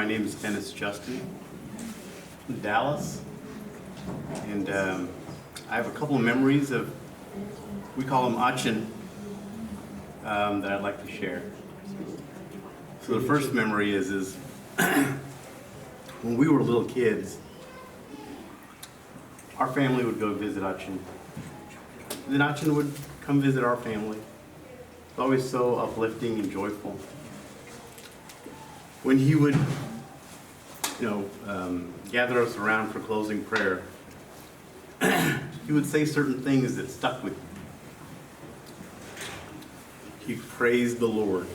My name is Dennis Justin from Dallas, and I have a couple of memories of, we call them Achin, that I'd like to share. So the first memory is when we were little kids, our family would go visit Achin. Then Achin would come visit our family. It's always so uplifting and joyful. When he would, gather us around for closing prayer, he would say certain things that stuck with me. He praised the Lord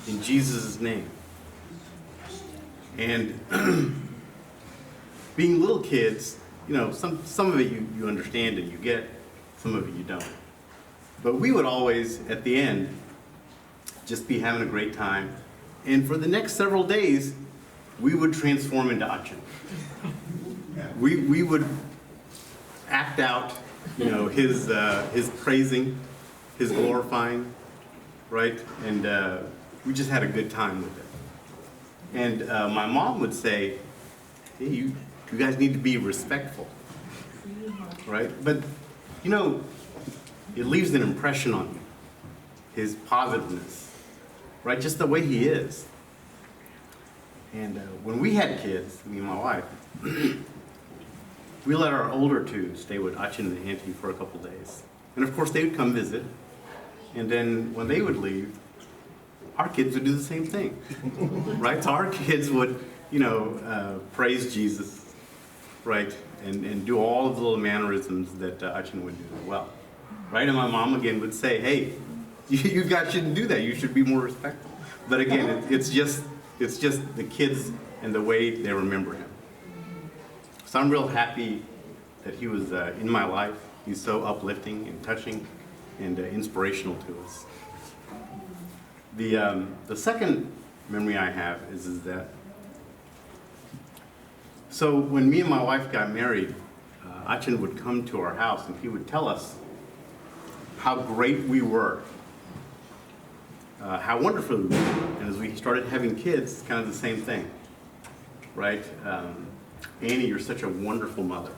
in Jesus' name. And being little kids, some of it you understand and you get, some of it you don't. But we would always, at the end, just be having a great time. And for the next several days, we would transform into Achin. We would act out, his praising, his glorifying, right? And we just had a good time with it. And my mom would say, hey, you guys need to be respectful, right? But, it leaves an impression on you, his positiveness, right? Just the way he is. And when we had kids, me and my wife, we let our older two stay with Achin and Auntie for a couple days. And of course they would come visit. And then when they would leave, our kids would do the same thing, right? So our kids would, praise Jesus, right? And do all of the little mannerisms that Achin would do as well, right? And my mom again would say, hey, you guys shouldn't do that. You should be more respectful. But again, it's just the kids and the way they remember him. So I'm real happy that he was in my life. He's so uplifting and touching and inspirational to us. The second memory I have is that, so when me and my wife got married, Achin would come to our house and he would tell us how great we were, how wonderful we were. And as we started having kids, it's kind of the same thing, right? Annie, you're such a wonderful mother,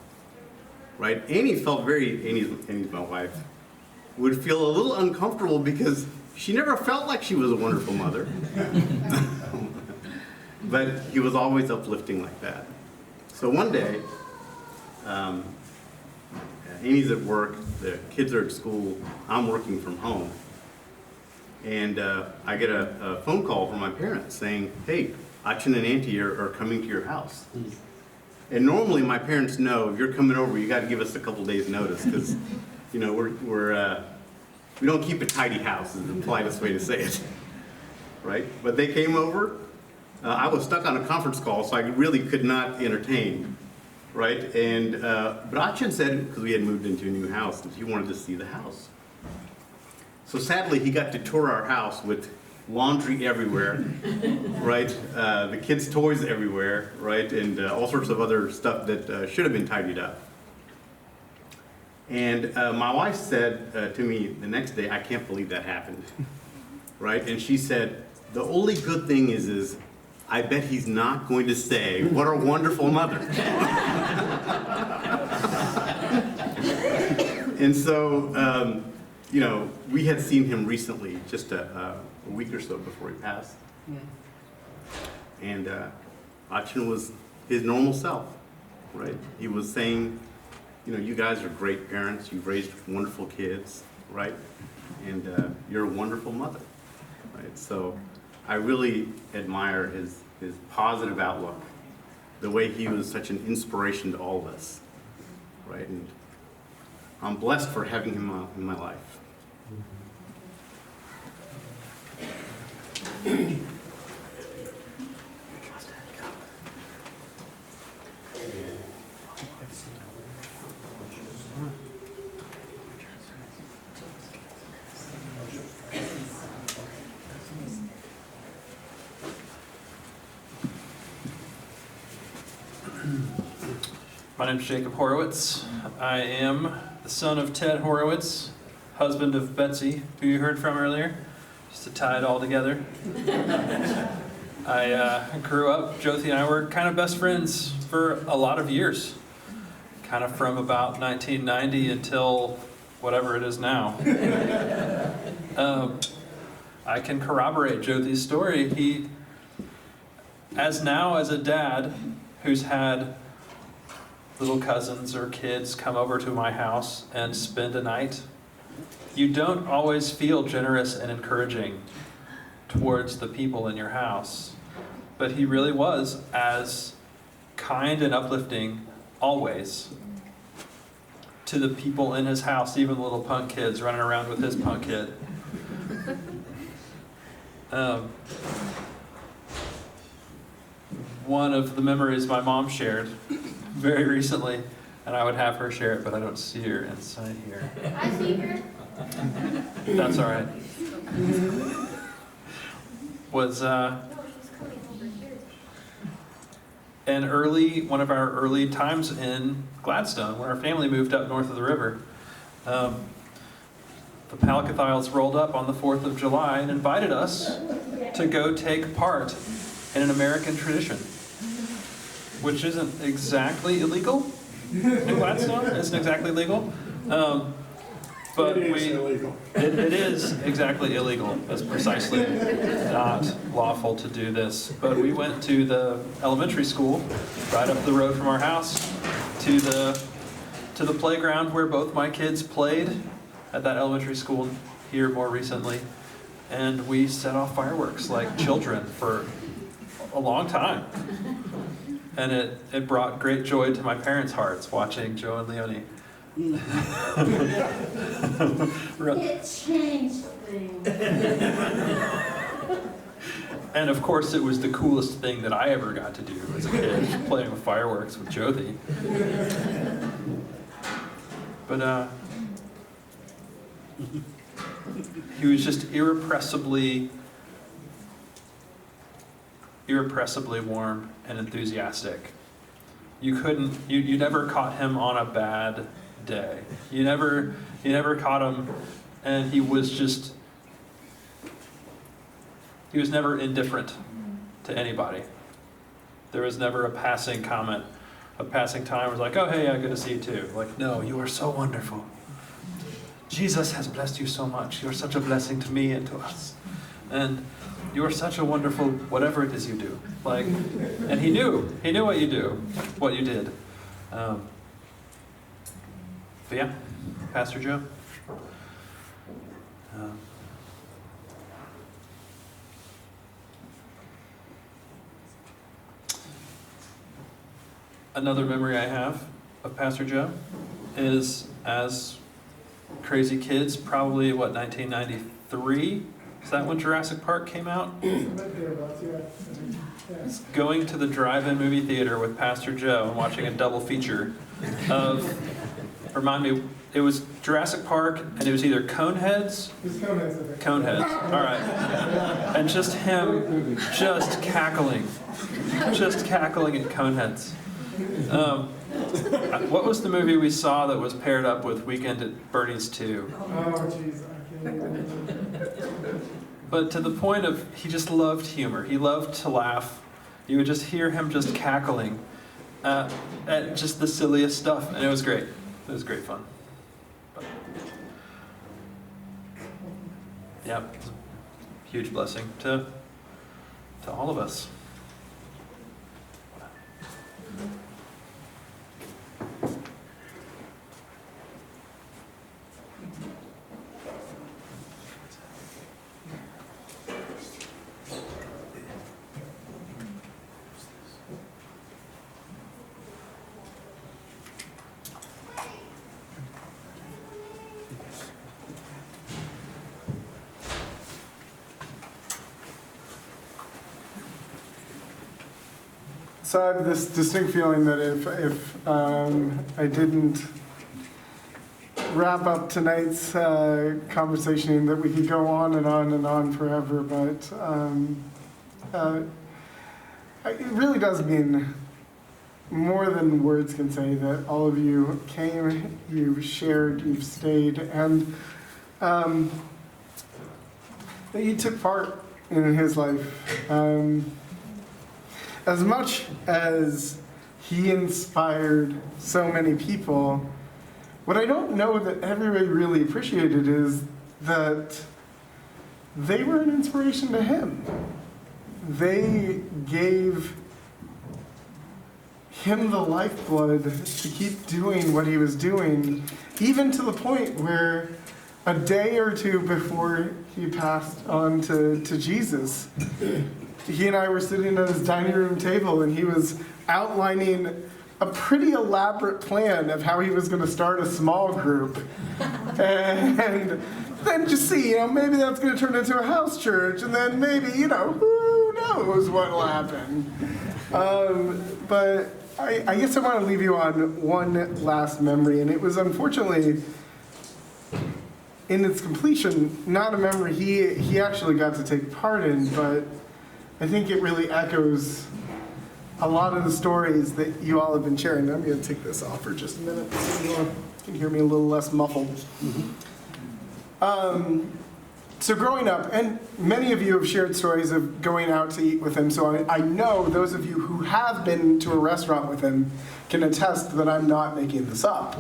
right? Annie's my wife, would feel a little uncomfortable because she never felt like she was a wonderful mother. But he was always uplifting like that. So one day, Annie's at work, the kids are at school, I'm working from home. And I get a phone call from my parents saying, hey, Achin and Auntie are coming to your house. And normally my parents know, if you're coming over, you got to give us a couple days notice because, we don't keep a tidy house is the politest way to say it, right? But they came over. I was stuck on a conference call, so I really could not entertain, right? And but Achin said, because we had moved into a new house, that he wanted to see the house. So sadly, he got to tour our house with laundry everywhere, right? The kids' toys everywhere, right? And all sorts of other stuff that should have been tidied up. And my wife said to me the next day, I can't believe that happened, right? And she said, the only good thing is I bet he's not going to say, what a wonderful mother. And so, we had seen him recently, just a week or so before he passed. Yeah. And Achin was his normal self, right? He was saying, you guys are great parents, you've raised wonderful kids, right? And you're a wonderful mother, right? So I really admire his positive outlook, the way he was such an inspiration to all of us, right? And I'm blessed for having him in my life. My name is Jacob Horowitz. I am the son of Ted Horowitz, husband of Betsy, who you heard from earlier, just to tie it all together. I grew up, Jothi and I were kind of best friends for a lot of years. Kind of from about 1990 until whatever it is now. I can corroborate Jyothi's story. He, as a dad who's had little cousins or kids come over to my house and spend a night, you don't always feel generous and encouraging towards the people in your house. But he really was as kind and uplifting always to the people in his house, even the little punk kids running around with his punk kid. One of the memories my mom shared very recently, and I would have her share it, but I don't see her inside here. I see her. That's all right. Was No, she's coming over here. one of our early times in Gladstone, when our family moved up north of the river. The Pallikkathayils rolled up on the 4th of July and invited us to go take part in an American tradition, which isn't exactly illegal in Gladstone. It isn't exactly legal. But It is illegal. It is exactly illegal. It's precisely not lawful to do this. But we went to the elementary school right up the road from our house to the playground where both my kids played at that elementary school here more recently. And we set off fireworks like children for a long time. And it brought great joy to my parents' hearts watching Joe and Leonie. It changed things. And of course, it was the coolest thing that I ever got to do as a kid, playing with fireworks with Jothi. But he was just irrepressibly warm and enthusiastic. You never caught him on a bad day. You never caught him, and he was never indifferent to anybody. There was never a passing comment, a passing time. It was like, oh, hey, yeah, good to see you too. Like, no, you are so wonderful. Jesus has blessed you so much. You're such a blessing to me and to us. And you are such a wonderful whatever it is you do. Like, and he knew what you did. But yeah, Pastor Joe. Another memory I have of Pastor Joe is as crazy kids, probably 1993? Is that when Jurassic Park came out? Going to the drive-in movie theater with Pastor Joe and watching a double feature of, remind me, it was Jurassic Park and it was either Coneheads? Coneheads, all right. And just him just cackling at Coneheads. What was the movie we saw that was paired up with Weekend at Bernie's 2? Oh, jeez, I can't even. But to the point of, he just loved humor. He loved to laugh. You would just hear him just cackling at just the silliest stuff, and it was great. It was great fun. But, yeah, it was a huge blessing to all of us. So I have this distinct feeling that if I didn't wrap up tonight's conversation, that we could go on and on and on forever. But it really does mean more than words can say that all of you came, you've shared, you've stayed, and that you took part in his life. as much as he inspired so many people, what I don't know that everybody really appreciated is that they were an inspiration to him. They gave him the lifeblood to keep doing what he was doing, even to the point where a day or two before he passed on to Jesus, he and I were sitting at his dining room table and he was outlining a pretty elaborate plan of how he was going to start a small group. And then just see, maybe that's going to turn into a house church, and then maybe, who knows what will happen. But I guess I want to leave you on one last memory, and it was unfortunately, in its completion, not a memory he actually got to take part in, but I think it really echoes a lot of the stories that you all have been sharing. I'm going to take this off for just a minute so you can hear me a little less muffled. So growing up, and many of you have shared stories of going out to eat with him, so I know those of you who have been to a restaurant with him can attest that I'm not making this up.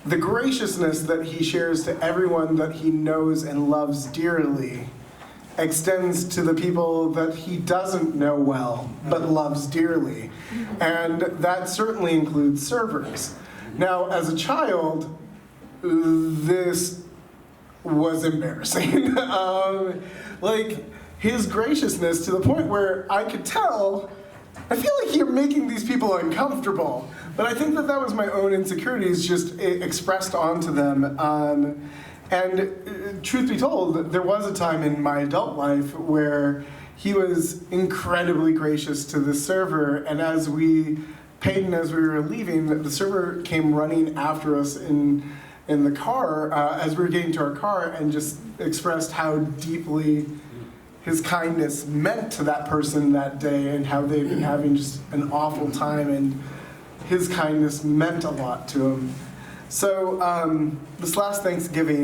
The graciousness that he shares to everyone that he knows and loves dearly extends to the people that he doesn't know well but loves dearly. And that certainly includes servers. Now, as a child, this was embarrassing. His graciousness to the point where I could tell, I feel like you're making these people uncomfortable. But I think that was my own insecurities just expressed onto them. And truth be told, there was a time in my adult life where he was incredibly gracious to the server, and as we paid and as we were leaving, the server came running after us in the car as we were getting to our car and just expressed how deeply his kindness meant to that person that day and how they'd been having just an awful time, and his kindness meant a lot to him. So this last Thanksgiving,